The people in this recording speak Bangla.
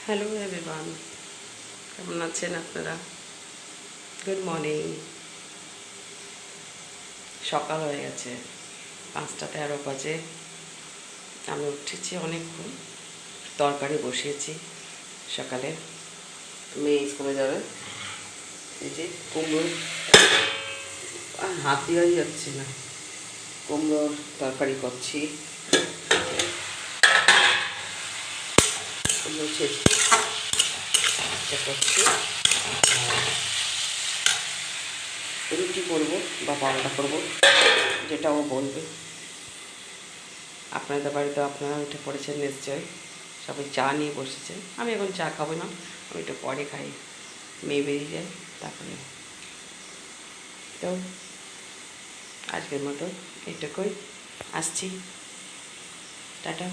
হ্যালো এভরিওয়ান, কেমন আছেন আপনারা? Good morning. সকাল হয়ে গেছে, 5:13 বাজে। আমি উঠেছি অনেকক্ষণ, তরকারি বসিয়েছি। সকালে মেয়ে স্কুলে যাবে। এই যে কুমড়ো, হাত দেওয়াই যাচ্ছে না, কুমড়োর তরকারি করছি। কুমড়ো করছি, রুটি করবো বা পরোটা করবো, যেটা ও বলবে। আপনাদের বাড়িতে আপনারা উঠে পড়েছেন নিশ্চয়ই, সবাই চা নিয়ে বসেছে। আমি এখন চা খাবো না, আমি একটু পরে খাই, মেয়ে বেরিয়ে যায় তারপরে। তো আজকের মতো এটুকুই, আসছি, টাটা।